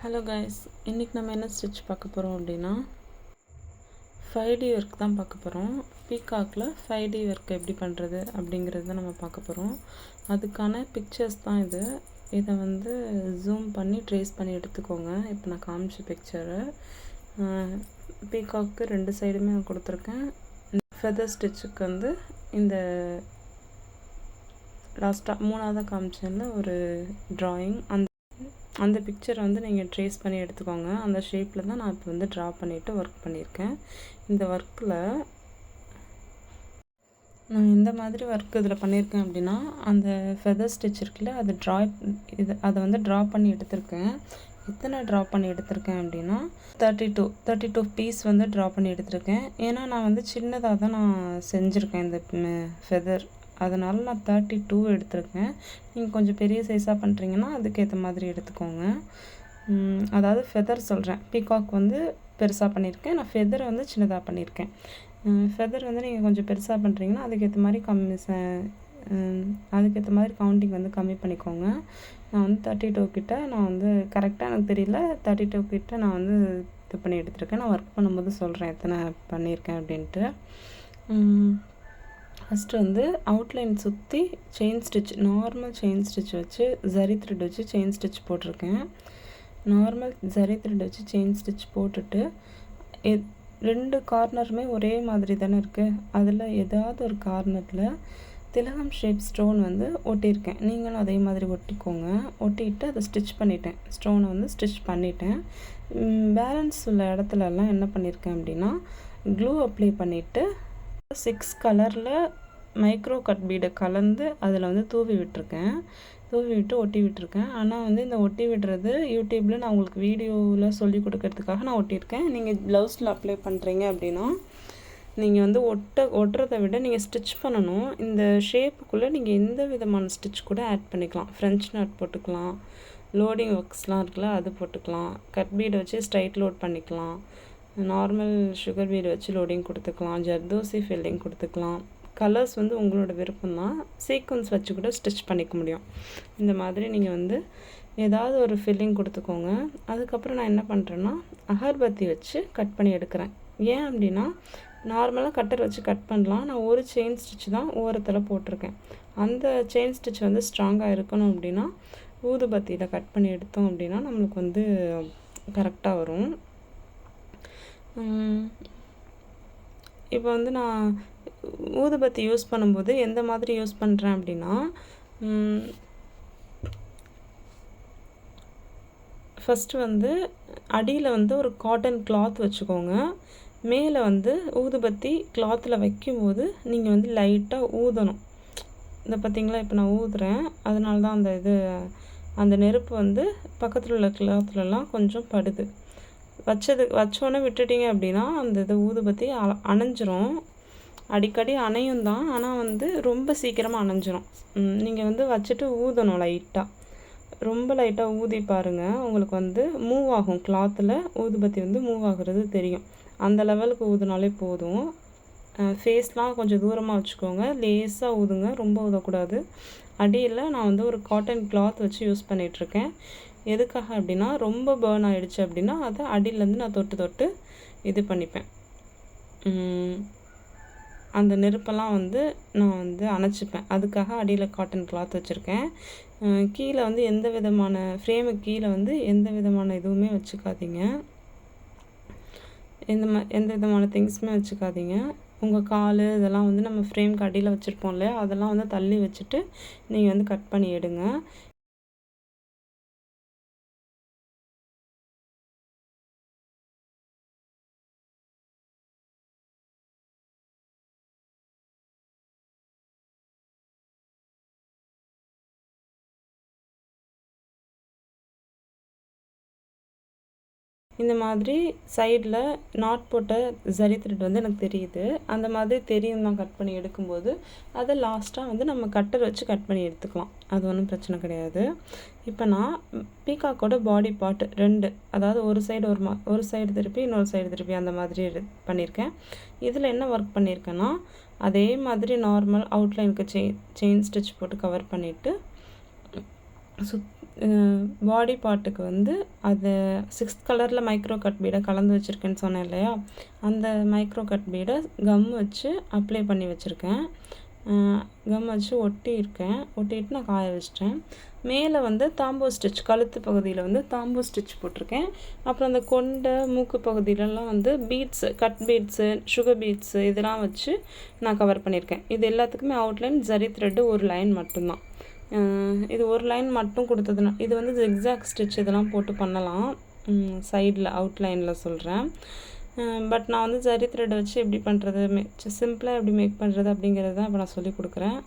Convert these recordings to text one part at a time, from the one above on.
Hello guys, இன்றைக்கி நம்ம என்ன ஸ்டிச் பார்க்க போகிறோம் அப்படின்னா 5D ஒர்க் தான் பார்க்க போகிறோம். பீகாக்கில் 5D ஒர்க் எப்படி பண்ணுறது அப்படிங்கிறது தான் நம்ம பார்க்க போகிறோம். அதுக்கான பிக்சர்ஸ் தான் இது. இதை வந்து ஜூம் பண்ணி ட்ரேஸ் பண்ணி எடுத்துக்கோங்க. இப்போ நான் காமிச்ச பிக்சரு பீகாக்கு 2 சைடுமே நான் கொடுத்துருக்கேன். ஃபெதர் ஸ்டிச்சுக்கு வந்து இந்த லாஸ்ட்டாக 3ஆவதாக காமிச்சேன்ல ஒரு ட்ராயிங், அந்த பிக்சரை வந்து நீங்கள் ட்ரேஸ் பண்ணி எடுத்துக்கோங்க. அந்த ஷேப்பில் தான் நான் இப்போ வந்து ட்ரா பண்ணிவிட்டு ஒர்க் பண்ணியிருக்கேன். இந்த ஒர்க்கில் நான் எந்த மாதிரி ஒர்க் இதில் பண்ணியிருக்கேன் அப்படின்னா, அந்த ஃபெதர் ஸ்டிச் இருக்குல்ல, அதை வந்து ட்ரா பண்ணி எடுத்திருக்கேன். எத்தனை ட்ரா பண்ணி எடுத்திருக்கேன் அப்படின்னா 32 பீஸ் வந்து ட்ரா பண்ணி எடுத்திருக்கேன். ஏன்னா நான் வந்து சின்னதாக தான் நான் செஞ்சுருக்கேன் இந்த ஃபெதர், அதனால் நான் 32 எடுத்திருக்கேன். நீங்கள் கொஞ்சம் பெரிய சைஸாக பண்ணுறீங்கன்னா அதுக்கேற்ற மாதிரி எடுத்துக்கோங்க. அதாவது ஃபெதர் சொல்கிறேன், பீகாக் வந்து பெருசாக பண்ணியிருக்கேன், நான் ஃபெதரை வந்து சின்னதாக பண்ணியிருக்கேன். ஃபெதர் வந்து நீங்கள் கொஞ்சம் பெருசாக பண்ணுறீங்கன்னா அதுக்கேற்ற மாதிரி கவுண்டிங் வந்து கம்மி பண்ணிக்கோங்க. நான் வந்து 32 கிட்ட நான் வந்து கரெக்டாக எனக்கு தெரியல, 32 கிட்ட நான் வந்து இது பண்ணி எடுத்திருக்கேன். நான் ஒர்க் பண்ணும்போது சொல்கிறேன் எத்தனை பண்ணியிருக்கேன் அப்படின்ட்டு. ஃபஸ்ட்டு வந்து அவுட்லைன் சுற்றி chain stitch, normal chain stitch வச்சு ஜரி த்ரெட் வச்சு செயின் ஸ்டிச் போட்டிருக்கேன். நார்மல் ஜரி த்ரெட் வச்சு செயின் ஸ்டிச் போட்டுட்டு 2 கார்னருமே ஒரே மாதிரி தானே இருக்குது, அதில் ஏதாவது ஒரு கார்னரில் திலகம் ஷேப் ஸ்டோன் வந்து ஒட்டியிருக்கேன். நீங்களும் அதே மாதிரி ஒட்டிக்கோங்க. ஒட்டிட்டு அதை ஸ்டிச் பண்ணிட்டேன், ஸ்டோனை வந்து ஸ்டிச் பண்ணிட்டேன். பேலன்ஸ் உள்ள இடத்துலலாம் என்ன பண்ணியிருக்கேன் அப்படின்னா க்ளூ அப்ளை பண்ணிவிட்டு 6 கலரில் மைக்ரோ கட் பீடை கலந்து அதில் வந்து தூவி விட்டு ஒட்டி விட்டுருக்கேன். ஆனால் வந்து இந்த ஒட்டி விடுறது யூடியூப்பில் நான் உங்களுக்கு வீடியோவில் சொல்லி கொடுக்கறதுக்காக நான் ஒட்டியிருக்கேன். நீங்கள் ப்ளவுஸில் அப்ளை பண்ணுறீங்க அப்படின்னா நீங்கள் வந்து ஒட்டுறதை விட நீங்கள் ஸ்டிச் பண்ணணும். இந்த ஷேப்புக்குள்ளே நீங்கள் எந்த விதமான ஸ்டிச் கூட ஆட் பண்ணிக்கலாம். ஃப்ரெஞ்ச் நாட் போட்டுக்கலாம், லோடிங் ஒர்க்ஸ்லாம் இருக்குல்ல அது போட்டுக்கலாம், கட் பீடை வச்சு ஸ்ட்ரைட் லோட் பண்ணிக்கலாம், நார்மல் சுகர் பீடு வச்சு லோடிங் கொடுத்துக்கலாம், ஜர்தோசி ஃபில்லிங் கொடுத்துக்கலாம். கலர்ஸ் வந்து உங்களோட விருப்பம் தான். சீக்வன்ஸ் வச்சு கூட ஸ்டிச் பண்ணிக்க முடியும். இந்த மாதிரி நீங்கள் வந்து ஏதாவது ஒரு ஃபில்லிங் கொடுத்துக்கோங்க. அதுக்கப்புறம் நான் என்ன பண்ணுறேன்னா அகர்பத்தி வச்சு கட் பண்ணி எடுக்கிறேன். ஏன் அப்படின்னா நார்மலாக கட்டர் வச்சு கட் பண்ணலாம், நான் ஒரு செயின் ஸ்டிச் தான் ஓரத்தில் போட்டிருக்கேன். அந்த செயின் ஸ்டிச் வந்து ஸ்ட்ராங்காக இருக்கணும் அப்படின்னா ஊதுபத்தியில் கட் பண்ணி எடுத்தோம் அப்படின்னா நம்மளுக்கு வந்து கரெக்டாக வரும். இப்போ வந்து நான் ஊதுபத்தி யூஸ் பண்ணும்போது எந்த மாதிரி யூஸ் பண்ணுறேன் அப்படின்னா ஃபஸ்ட்டு வந்து அடியில் வந்து ஒரு காட்டன் கிளாத் வச்சுக்கோங்க. மேலே வந்து ஊதுபத்தி கிளாத்தில் வைக்கும்போது நீங்கள் வந்து லைட்டாக ஊதணும். இந்த பார்த்திங்களா, இப்போ நான் ஊதுறேன், அதனால தான் அந்த நெருப்பு வந்து பக்கத்தில் உள்ள கிளாத்துலலாம் கொஞ்சம் படுது. வச்சோன்னே விட்டுட்டிங்க அப்படின்னா அந்த ஊதுபத்தி அணைஞ்சிரும். அடிக்கடி அணையும் தான், ஆனால் வந்து ரொம்ப சீக்கிரமாக அணைஞ்சிரும். நீங்கள் வந்து வச்சுட்டு ஊதணும் லைட்டாக, ரொம்ப லைட்டாக ஊதி பாருங்கள், உங்களுக்கு வந்து மூவ் ஆகும். கிளாத்தில் ஊதுபத்தி வந்து மூவ் ஆகுறது தெரியும். அந்த லெவலுக்கு ஊதுனாலே போதும். ஃபேஸ்லாம் கொஞ்சம் தூரமாக வச்சுக்கோங்க, லேஸாக ஊதுங்க, ரொம்ப ஊதக்கூடாது. அடியில் நான் வந்து ஒரு காட்டன் கிளாத் வச்சு யூஸ் பண்ணிகிட்ருக்கேன். எதுக்காக அப்படின்னா ரொம்ப பேர்ன் ஆகிடுச்சு அப்படின்னா அதை அடியிலேருந்து நான் தொட்டு இது பண்ணிப்பேன். அந்த நெருப்பெல்லாம் வந்து நான் வந்து அணைச்சிப்பேன். அதுக்காக அடியில் காட்டன் கிளாத் வச்சுருக்கேன். கீழே வந்து எந்த விதமான ஃப்ரேமுக்கு கீழே வந்து எந்த விதமான இதுவுமே வச்சுக்காதீங்க, எந்த விதமான திங்ஸுமே வச்சுக்காதீங்க. உங்கள் கால் இதெல்லாம் வந்து நம்ம ஃப்ரேமுக்கு அடியில் வச்சுருப்போம் இல்லையா, அதெல்லாம் வந்து தள்ளி வச்சுட்டு நீங்கள் வந்து கட் பண்ணி எடுங்க. இந்த மாதிரி சைடில் நாட் போட்ட ஜரி த்ரெட் வந்து எனக்கு தெரியுது. அந்த மாதிரி தெரியும் தான் கட் பண்ணி எடுக்கும்போது. அதை லாஸ்ட்டாக வந்து நம்ம கட்டர் வச்சு கட் பண்ணி எடுத்துக்கலாம், அது ஒன்றும் பிரச்சனை கிடையாது. இப்போ நான் பீகாக்கோட பாடி பார்ட் 2, அதாவது ஒரு சைடு திருப்பி இன்னொரு சைடு திருப்பி அந்த மாதிரி பண்ணியிருக்கேன். இதில் என்ன ஒர்க் பண்ணியிருக்கேன்னா அதே மாதிரி நார்மல் அவுட்லைனுக்கு செயின் ஸ்டிச் போட்டு கவர் பண்ணிவிட்டு பாடி பார்ட்டுக்கு வந்து அது 6th கலரில் மைக்ரோ கட் பீடை கலந்து வச்சுருக்கேன்னு சொன்னேன் இல்லையா, அந்த மைக்ரோ கட் பீடை கம் வச்சு அப்ளை பண்ணி வச்சுருக்கேன். கம் வச்சு ஒட்டிட்டு நான் காய வச்சிட்டேன். மேலே வந்து தாம்போ ஸ்டிச், கழுத்து பகுதியில் வந்து தாம்போ ஸ்டிச் போட்டிருக்கேன். அப்புறம் அந்த கொண்டை மூக்கு பகுதியிலலாம் வந்து beads, cut beads, sugar beads இதெல்லாம் வச்சு நான் கவர் பண்ணியிருக்கேன். இது எல்லாத்துக்குமே அவுட்லைன் ஜரி த்ரெட்டு ஒரு லைன் மட்டும்தான். இது ஒரு லைன் மட்டும் கொடுத்ததுனா, இது வந்து ஜிக்ஸாக் ஸ்டிச் இதெல்லாம் போட்டு பண்ணலாம். சைடில் அவுட்லைனில் சொல்கிறேன். பட் நான் வந்து ஜரி த்ரெட்டை வச்சு எப்படி பண்ணுறது, சிம்பிளாக எப்படி மேக் பண்ணுறது அப்படிங்கிறது தான் இப்போ நான் சொல்லிக் கொடுக்குறேன்.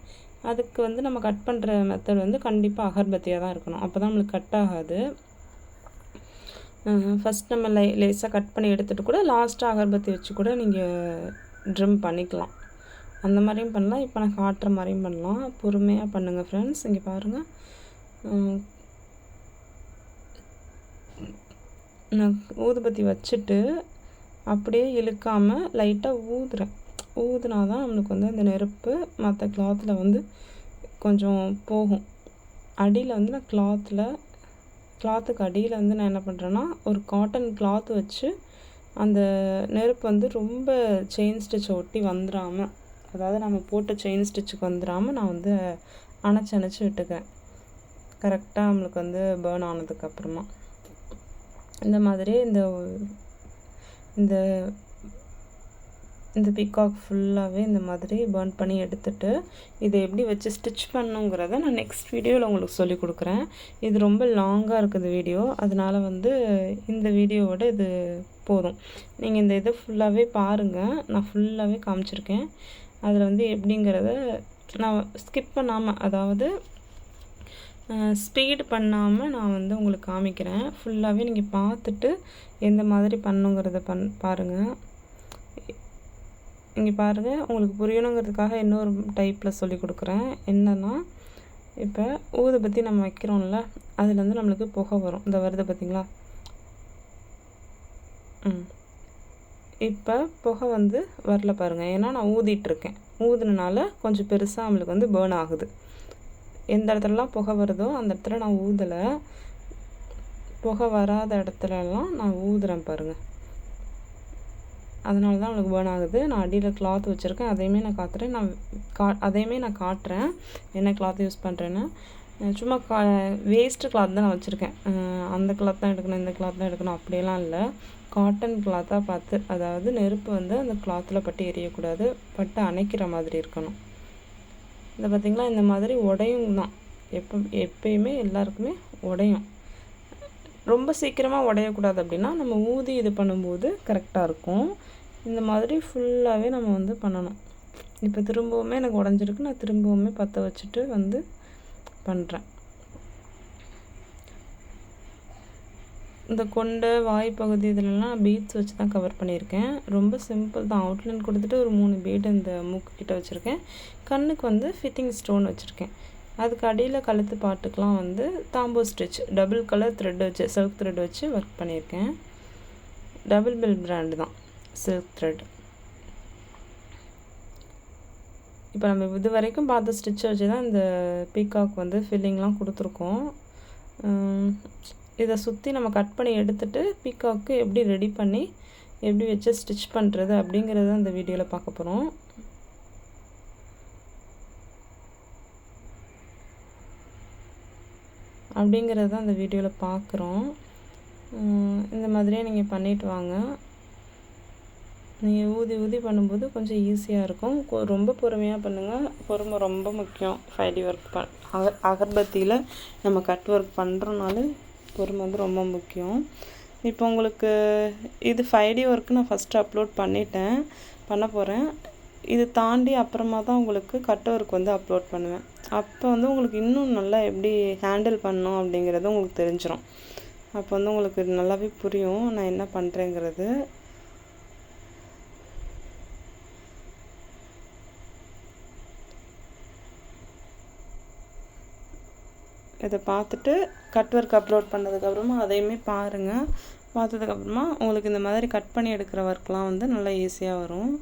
அதுக்கு வந்து நம்ம கட் பண்ணுற மெத்தட் வந்து கண்டிப்பாக அகர்பத்தியாக தான் இருக்கணும். அப்போ தான் நம்மளுக்கு கட் ஆகாது. ஃபஸ்ட் நம்ம லேஸாக கட் பண்ணி எடுத்துகிட்டு கூட லாஸ்ட்டாக அகர்பத்தி வச்சு கூட நீங்கள் ட்ரிம் பண்ணிக்கலாம். அந்த மாதிரியும் பண்ணலாம். இப்போ நான் காட்டுற மாதிரியும் பண்ணலாம். பொறுமையாக பண்ணுங்கள் ஃப்ரெண்ட்ஸ். இங்கே பாருங்கள், நான் ஊதுபத்தி வச்சுட்டு அப்படியே இழுக்காமல் லைட்டாக ஊதுனா தான் நம்மளுக்கு வந்து அந்த நெருப்பு மற்ற கிளாத்தில் வந்து கொஞ்சம் போகும். அடியில் வந்து நான் கிளாத்துக்கு அடியில் வந்து நான் என்ன பண்ணுறேன்னா, ஒரு காட்டன் கிளாத் வச்சு அந்த நெருப்பு வந்து ரொம்ப செயின் ஸ்டிச்சை ஒட்டி வந்துடாமல், அதாவது நம்ம போட்ட செயின் ஸ்டிச்சுக்கு வந்துடாமல் நான் வந்து அணைச்சி விட்டுக்கேன். கரெக்டாக நம்மளுக்கு வந்து பேர்ன் ஆனதுக்கப்புறமா இந்த மாதிரி இந்த பீகாக் ஃபுல்லாகவே இந்த மாதிரி பர்ன் பண்ணி எடுத்துகிட்டு இதை எப்படி வச்சு ஸ்டிச் பண்ணுங்கிறத நான் நெக்ஸ்ட் வீடியோவில் உங்களுக்கு சொல்லிக் கொடுக்குறேன். இது ரொம்ப லாங்காக இருக்குது வீடியோ, அதனால் வந்து இந்த வீடியோவோட இது போதும். நீங்கள் இந்த இதை ஃபுல்லாகவே பாருங்கள். நான் ஃபுல்லாகவே காமிச்சிருக்கேன். அதில் வந்து எப்படிங்கிறத நான் ஸ்கிப் பண்ணாமல், அதாவது ஸ்பீடு பண்ணாமல் நான் வந்து உங்களுக்கு காமிக்கிறேன். ஃபுல்லாகவே நீங்கள் பார்த்துட்டு எந்த மாதிரி பண்ணுங்கிறத பாருங்கள். இங்கே பாருங்கள், உங்களுக்கு புரியணுங்கிறதுக்காக இன்னொரு டைப்பில் சொல்லி கொடுக்குறேன். என்னென்னா, இப்போ ஊதுபத்தி நம்ம வைக்கிறோம்ல, அதுலேருந்து நம்மளுக்கு புகை வரும். இந்த வருது பார்த்திங்களா? இப்போ புகை வந்து வரல பாருங்கள், ஏன்னா நான் ஊதிட்டுருக்கேன். ஊதுனால கொஞ்சம் பெருசாக நம்மளுக்கு வந்து பேர்ன் ஆகுது. எந்த இடத்துலலாம் புகை வருதோ அந்த இடத்துல நான் ஊதலை. புகை வராத இடத்துலலாம் நான் ஊதுறேன் பாருங்கள். அதனால தான் உங்களுக்கு பேர்ன் ஆகுது. நான் அடியில் கிளாத் வச்சுருக்கேன், அதையுமே நான் காட்டுறேன் என்ன கிளாத் யூஸ் பண்ணுறேன்னு. சும்மா வேஸ்ட்டு கிளாத் தான் நான் வச்சுருக்கேன். அந்த கிளாத் தான் எடுக்கணும், இந்த கிளாத் தான் எடுக்கணும் அப்படியெல்லாம் இல்லை. காட்டன் கிளாத்தாக பார்த்து, அதாவது நெருப்பு வந்து அந்த கிளாத்தில் பட்டு எரியக்கூடாது, பட்டு அணைக்கிற மாதிரி இருக்கணும். இதை பார்த்திங்களா, இந்த மாதிரி உடையும் தான். எப்பயுமே எல்லாருக்குமே உடையும். ரொம்ப சீக்கிரமாக உடையக்கூடாது. அப்படின்னா நம்ம ஊதி இது பண்ணும்போது கரெக்டாக இருக்கும். இந்த மாதிரி ஃபுல்லாகவே நம்ம வந்து பண்ணணும். இப்போ திரும்பவுமே எனக்கு உடஞ்சிருக்கு, நான் திரும்பவுமே பற்ற வச்சுட்டு வந்து பண்ணுறேன். இந்த கொண்டை வாய் பகுதி இதிலலாம் பீட்ஸ் வச்சு தான் கவர் பண்ணியிருக்கேன். ரொம்ப சிம்பிள் தான். அவுட்லைன் கொடுத்துட்டு ஒரு 3 பீட் இந்த மூக்கு கிட்ட வச்சுருக்கேன். கண்ணுக்கு வந்து ஃபிட்டிங் ஸ்டோன் வச்சுருக்கேன். அதுக்கு அடியில் கழுத்து பாட்டுக்கெலாம் வந்து தாம்போ ஸ்டிச் டபுள் கலர் த்ரெட் வச்சு, சில்க் த்ரெட் வச்சு ஒர்க் பண்ணியிருக்கேன். டபுள் பெல் பிராண்டு தான் சில்க் த்ரெட். இப்போ நம்ம இது வரைக்கும் பார்த்த ஸ்டிச்சை வச்சு தான் இந்த பீகாக் வந்து ஃபில்லிங்லாம் கொடுத்துருக்கோம். இதை சுற்றி நம்ம கட் பண்ணி எடுத்துகிட்டு பீகாக்கு எப்படி ரெடி பண்ணி எப்படி வச்சு ஸ்டிச் பண்ணுறது அப்படிங்கிறத இந்த வீடியோவில் பார்க்க போகிறோம். அப்படிங்கிறது தான் இந்த வீடியோவில் பார்க்குறோம். இந்த மாதிரியே நீங்கள் பண்ணிட்டு வாங்க. நீங்கள் ஊதி பண்ணும்போது கொஞ்சம் ஈஸியாக இருக்கும். ரொம்ப பொறுமையாக பண்ணுங்கள். பொறுமை ரொம்ப முக்கியம். ஃபைடி ஒர்க் அகர்பத்தியில் நம்ம கட் ஒர்க் பண்ணுறோனால பொறுமை வந்து ரொம்ப முக்கியம். இப்போ உங்களுக்கு இது 5D ஒர்க்கு நான் ஃபஸ்ட்டு அப்லோட் பண்ண போகிறேன். இது தாண்டி அப்புறமா தான் உங்களுக்கு கட் ஒர்க் வந்து அப்லோட் பண்ணுவேன். அப்போ வந்து உங்களுக்கு இன்னும் நல்லா எப்படி ஹேண்டில் பண்ணணும் அப்படிங்கிறது உங்களுக்கு தெரிஞ்சிடும். அப்போ வந்து உங்களுக்கு நல்லாவே புரியும் நான் என்ன பண்ணுறேங்கிறது. இதை பார்த்துட்டு கட் ஒர்க் அப்லோட் பண்ணதுக்கப்புறமா அதையுமே பாருங்கள். பார்த்ததுக்கப்புறமா உங்களுக்கு இந்த மாதிரி கட் பண்ணி எடுக்கிற ஒர்க்லாம் வந்து நல்லா ஈஸியாக வரும்.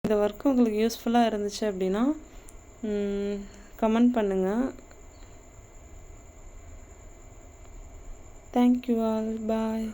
இந்த ஒர்க் உங்களுக்கு யூஸ்ஃபுல்லாக இருந்துச்சு அப்படின்னா கமெண்ட் பண்ணுங்கள். Thank you all. பாய்.